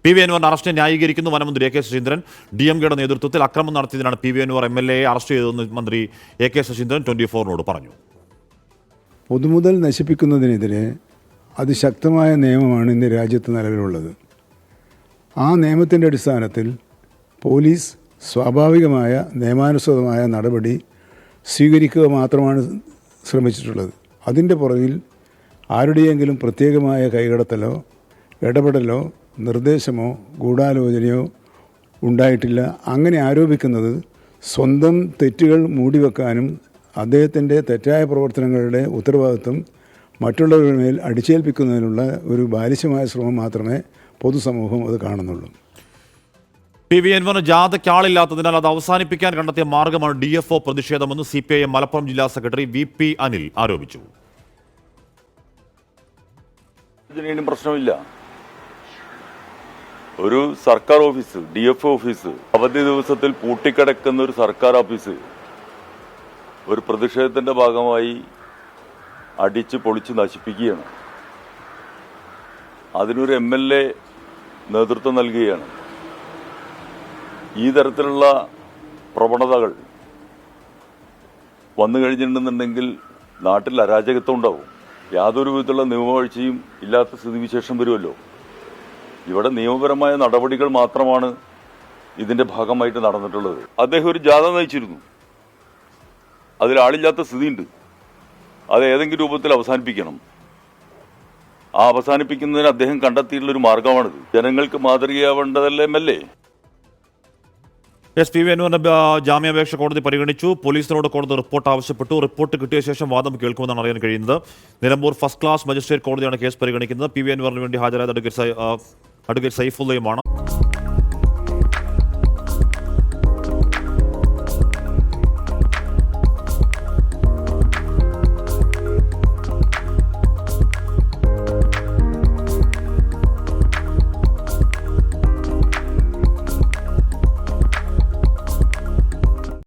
PV. അൻവറിന്റെ arrest ന്യായീകരിക്കുന്നു വനമന്ത്രി AK. Saseendran. DMKയുടെ നേതൃത്വത്തിൽ അക്രമം നടത്തിയതിനാണ് പി.വി. അൻവർ MLA അറസ്റ്റ് ചെയ്തതെന്ന് മന്ത്രി എ.കെ. ശശീന്ദ്രൻ 24-നോട് പറഞ്ഞു. പൊതുമുതൽ നശിപ്പിക്കുന്നതിനെതിരെ അതിശക്തമായ നിയമമാണ് ഇന്ന് രാജ്യത്ത് നിലവിലുള്ളത്. ആ നിയമത്തിൻ്റെ അടിസ്ഥാനത്തിൽ പോലീസ് സ്വാഭാവികമായ നിയമാനുസൃതമായ നടപടി സ്വീകരിക്കുക മാത്രമാണ് ശ്രമിച്ചിട്ടുള്ളത്. അതിൻ്റെ പുറകിൽ ആരുടെയെങ്കിലും പ്രത്യേകമായ കൈകടത്തലോ ഇടപെടലോ നിർദ്ദേശമോ ഗൂഢാലോചനയോ ഉണ്ടായിട്ടില്ല. അങ്ങനെ ആരോപിക്കുന്നത് സ്വന്തം തെറ്റുകൾ മൂടിവെക്കാനും അദ്ദേഹത്തിൻ്റെ തെറ്റായ പ്രവർത്തനങ്ങളുടെ ഉത്തരവാദിത്വം മറ്റുള്ളവരുടെ മേൽ അടിച്ചേൽപ്പിക്കുന്നതിനുള്ള ഒരു ബാലിശമായ ശ്രമം മാത്രമേ പൊതുസമൂഹം അത് കാണുന്നുള്ളൂ. പി.വി. അൻവറിന് ജാഥയ്ക്ക് ആളില്ലാത്തതിനാൽ അത് അവസാനിപ്പിക്കാൻ കണ്ടെത്തിയ മാർഗമാണ് DFO പ്രതിഷേധമെന്ന് CPIM മലപ്പുറം ജില്ലാ സെക്രട്ടറി VP അനിൽ ആരോപിച്ചു. പ്രശ്നമില്ല. ഒരു സർക്കാർ ഓഫീസ്, DFO ഓഫീസ്, അവധി ദിവസത്തിൽ പൂട്ടിക്കിടക്കുന്ന ഒരു സർക്കാർ ഓഫീസ് ഒരു പ്രതിഷേധത്തിന്റെ ഭാഗമായി അടിച്ച് പൊളിച്ച് നശിപ്പിക്കുകയാണ്. അതിനൊരു MLA നേതൃത്വം നൽകുകയാണ്. ഈ തരത്തിലുള്ള പ്രവണതകൾ വന്നു കഴിഞ്ഞിട്ടുണ്ടെന്നുണ്ടെങ്കിൽ നാട്ടിൽ അരാജകത്വം ഉണ്ടാവും. യാതൊരു വിധത്തിലുള്ള നിയമവാഴ്ചയും ഇല്ലാത്ത സ്ഥിതിവിശേഷം വരുമല്ലോ. ഇവിടെ നിയമപരമായ നടപടികൾ മാത്രമാണ് ഇതിന്റെ ഭാഗമായിട്ട് നടന്നിട്ടുള്ളത്. അദ്ദേഹം ഒരു ജാഥ നയിച്ചിരുന്നു. അതിൽ ആളില്ലാത്ത സ്ഥിതിയുണ്ട്. അത് ഏതെങ്കിലും രൂപത്തിൽ അവസാനിപ്പിക്കണം. ആ അവസാനിപ്പിക്കുന്നതിന് അദ്ദേഹം കണ്ടെത്തിയിട്ടുള്ളൊരു മാർഗമാണിത്. ജനങ്ങൾക്ക് മാതൃകയാവേണ്ടതല്ലേ MLA. പി.വി. അൻവറിന്റെ ജാമ്യാപേക്ഷ കോടതി പരിഗണിച്ചു. പോലീസിനോട് കോടതി റിപ്പോർട്ട് ആവശ്യപ്പെട്ടു. റിപ്പോർട്ട് കിട്ടിയ ശേഷം വാദം കേൾക്കുമെന്നാണ് അറിയാൻ കഴിയുന്നത്. നിലമ്പൂർ ഫസ്റ്റ് ക്ലാസ് മജിസ്ട്രേറ്റ് കോടതിയാണ് കേസ് പരിഗണിക്കുന്നത്. പി.വി. അൻവറിന് വേണ്ടി ഹാജരായ അഡ്വക്കേറ്റ് സൈഫുള്ളയുമാണ്